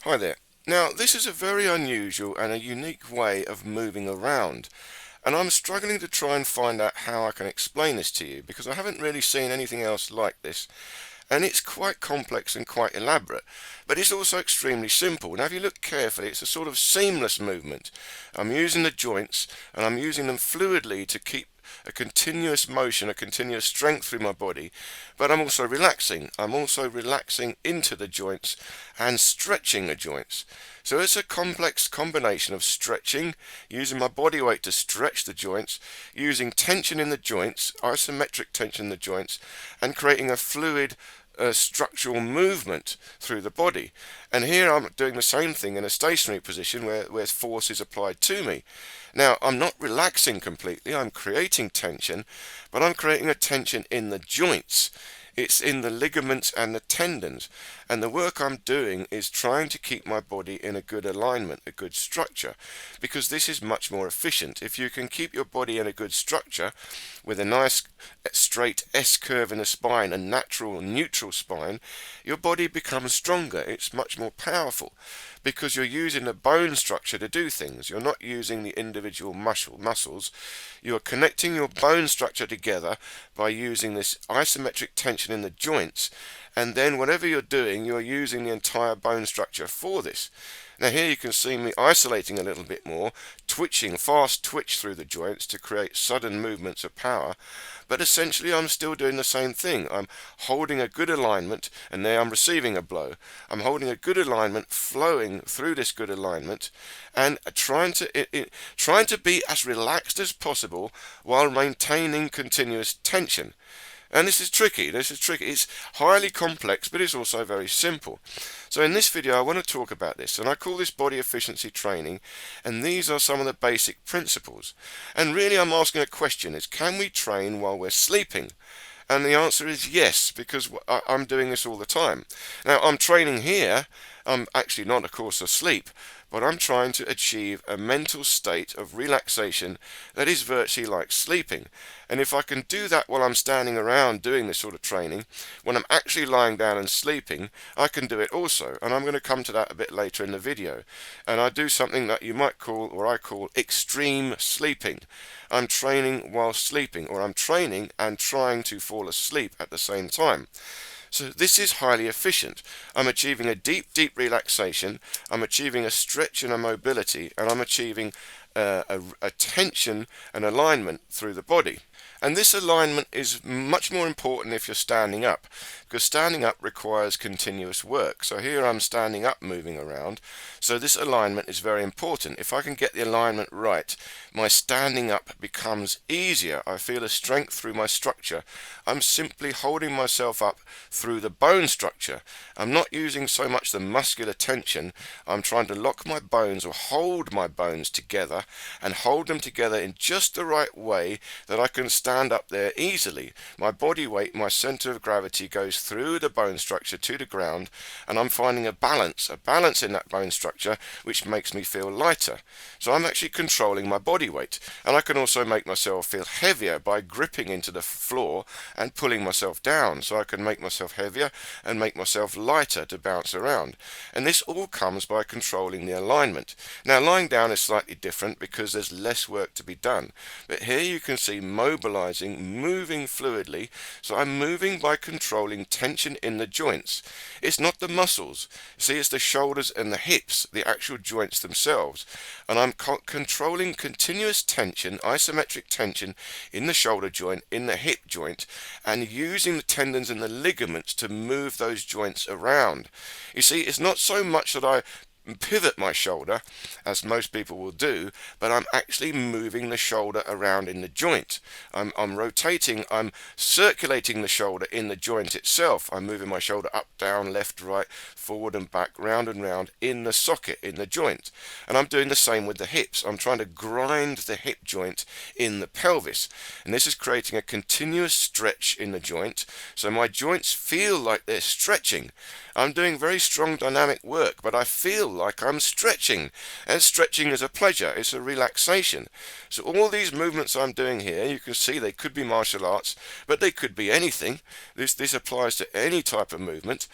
Hi there. Now, this is a very unusual and a unique way of moving around, and I'm struggling to try and find out how I can explain this to you because I haven't really seen anything else like this. And it's quite complex and quite elaborate, but it's also extremely simple. Now, if you look carefully, it's a sort of seamless movement. I'm using the joints and I'm using them fluidly to keep a continuous motion, a continuous strength through my body, but I'm also relaxing. I'm also relaxing into the joints and stretching the joints. So it's a complex combination of stretching, using my body weight to stretch the joints, using tension in the joints, isometric tension in the joints, and creating a fluid structural movement through the body. And here I'm doing the same thing in a stationary position where force is applied to me. Now, I'm not relaxing completely, I'm creating tension, but I'm creating a tension in the joints. It's in the ligaments and the tendons. And the work I'm doing is trying to keep my body in a good alignment, a good structure, because this is much more efficient. If you can keep your body in a good structure with a nice straight S curve in the spine, a natural neutral spine, your body becomes stronger. It's much more powerful because you're using the bone structure to do things. You're not using the individual muscles. You are connecting your bone structure together by using this isometric tension in the joints, and then whatever you're doing, you're using the entire bone structure for this. Now here you can see me isolating a little bit more, twitching, fast twitch through the joints to create sudden movements of power, but essentially I'm still doing the same thing. I'm holding a good alignment, and there I'm receiving a blow. I'm holding a good alignment, flowing through this good alignment, and trying to be as relaxed as possible while maintaining continuous tension. And this is tricky. It's highly complex, but it's also very simple. So in this video, I want to talk about this, and I call this body efficiency training, and these are some of the basic principles. And really, I'm asking a question: can we train while we're sleeping? And the answer is yes, because I'm doing this all the time. Now, I'm training here. I'm actually not, of course, asleep, but I'm trying to achieve a mental state of relaxation that is virtually like sleeping. And if I can do that while I'm standing around doing this sort of training, when I'm actually lying down and sleeping, I can do it also. And I'm going to come to that a bit later in the video. And I do something that you might call, or I call, extreme sleeping. I'm training while sleeping, or I'm training and trying to fall asleep at the same time. So this is highly efficient. I'm achieving a deep relaxation, I'm achieving a stretch and a mobility, and I'm achieving a tension and alignment through the body. And this alignment is much more important if you're standing up, because standing up requires continuous work. So here I'm standing up, moving around. So this alignment is very important. If I can get the alignment right, my standing up becomes easier. I feel a strength through my structure. I'm simply holding myself up through the bone structure. I'm not using so much the muscular tension. I'm trying to lock my bones or hold my bones together and hold them together in just the right way that I can stand up there easily. My body weight, my center of gravity goes through the bone structure to the ground, and I'm finding a balance in that bone structure which makes me feel lighter. So I'm actually controlling my body weight, and I can also make myself feel heavier by gripping into the floor and pulling myself down. So I can make myself heavier and make myself lighter to bounce around. And this all comes by controlling the alignment. Now, lying down is slightly different because there's less work to be done, but here you can see mobilizing, moving fluidly. So I'm moving by controlling tension in the joints. It's not the muscles. See, it's the shoulders and the hips, the actual joints themselves. And I'm controlling continuous tension, isometric tension in the shoulder joint, in the hip joint, and using the tendons and the ligaments to move those joints around. You see, it's not so much that I pivot my shoulder, as most people will do, but I'm actually moving the shoulder around in the joint. I'm rotating, I'm circulating the shoulder in the joint itself. I'm moving my shoulder up, down, left, right, forward and back, round and round in the socket, in the joint. And I'm doing the same with the hips. I'm trying to grind the hip joint in the pelvis. And this is creating a continuous stretch in the joint, so my joints feel like they're stretching. I'm doing very strong dynamic work, but I feel like I'm stretching, and stretching is a pleasure, it's a relaxation. So all these movements I'm doing here, you can see they could be martial arts, but they could be anything. This applies to any type of movement.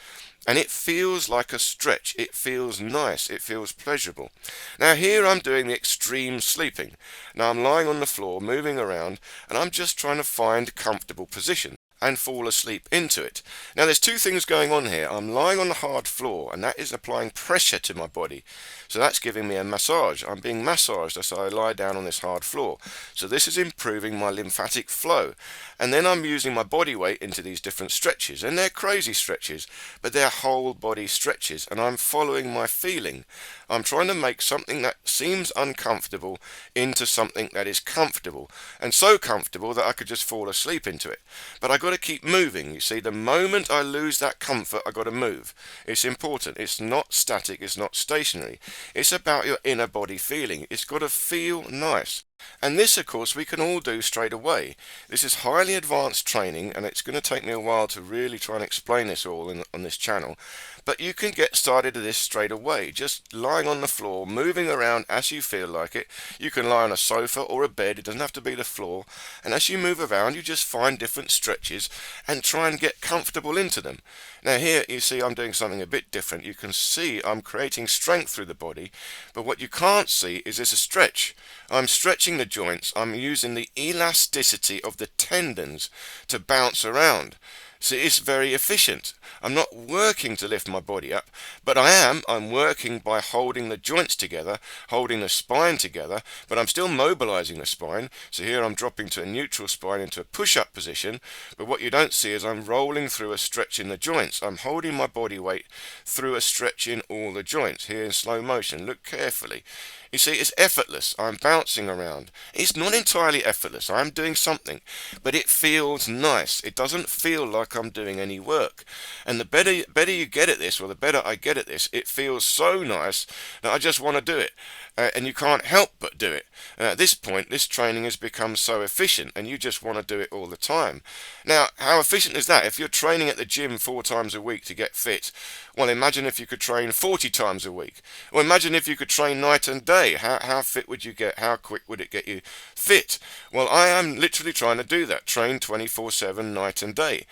And it feels like a stretch. It feels nice. It feels pleasurable. Now here I'm doing the extreme sleeping. Now I'm lying on the floor, moving around, and I'm just trying to find a comfortable position and fall asleep into it. Now there's two things going on here. I'm lying on the hard floor, and that is applying pressure to my body. So that's giving me a massage. I'm being massaged as I lie down on this hard floor. So this is improving my lymphatic flow. And then I'm using my body weight into these different stretches. And they're crazy stretches, but they're whole body stretches. And I'm following my feeling. I'm trying to make something that seems uncomfortable into something that is comfortable. And so comfortable that I could just fall asleep into it. But I got to keep moving. You see, the moment I lose that comfort, I got to move. It's important. It's not static. It's not stationary. It's about your inner body feeling. It's got to feel nice. And this, of course, we can all do straight away. This is highly advanced training, and it's going to take me a while to really try and explain this all on this channel. But you can get started with this straight away, just lying on the floor, moving around as you feel like it. You can lie on a sofa or a bed, it doesn't have to be the floor. And as you move around, you just find different stretches and try and get comfortable into them. Now here, you see I'm doing something a bit different. You can see I'm creating strength through the body, but what you can't see is there's a stretch. I'm stretching the joints. I'm using the elasticity of the tendons to bounce around. So it's very efficient. I'm not working to lift my body up, but I'm working by holding the joints together, holding the spine together, but I'm still mobilizing the spine. So here I'm dropping to a neutral spine into a push-up position, but what you don't see is I'm rolling through a stretch in the joints. I'm holding my body weight through a stretch in all the joints. Here in slow motion, look carefully. You see, it's effortless. I'm bouncing around. It's not entirely effortless. I'm doing something, but it feels nice. It doesn't feel like I'm doing any work. And the better you get at this, or the better I get at this, it feels so nice that I just want to do it. And you can't help but do it. At this point, this training has become so efficient, and you just want to do it all the time. Now, how efficient is that? If you're training at the gym 4 times a week to get fit, well, imagine if you could train 40 times a week. Or imagine if you could train night and day. How fit would you get? How quick would it get you fit? Well, I am literally trying to do that. Train 24/7, night and day.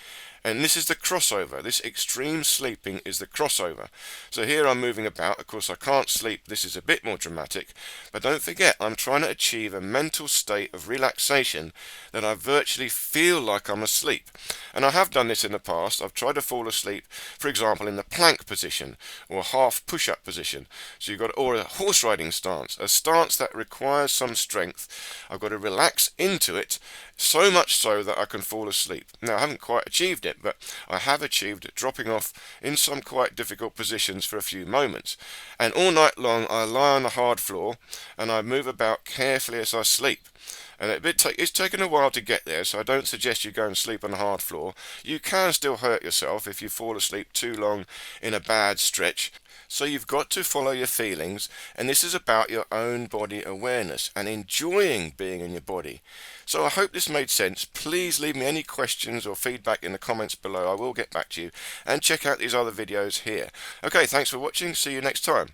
And this is the crossover. This extreme sleeping is the crossover. So here I'm moving about. Of course, I can't sleep. This is a bit more dramatic. But don't forget, I'm trying to achieve a mental state of relaxation that I virtually feel like I'm asleep. And I have done this in the past. I've tried to fall asleep, for example, in the plank position or half push-up position. So you've got, or a horse riding stance, a stance that requires some strength. I've got to relax into it, so much so that I can fall asleep. Now, I haven't quite achieved it, but I have achieved it, dropping off in some quite difficult positions for a few moments. And all night long, I lie on the hard floor and I move about carefully as I sleep. And it's taken a while to get there, so I don't suggest you go and sleep on the hard floor. You can still hurt yourself if you fall asleep too long in a bad stretch. So you've got to follow your feelings, and this is about your own body awareness and enjoying being in your body. So I hope this made sense. Please leave me any questions or feedback in the comments below. I will get back to you, and check out these other videos here. Okay, thanks for watching. See you next time.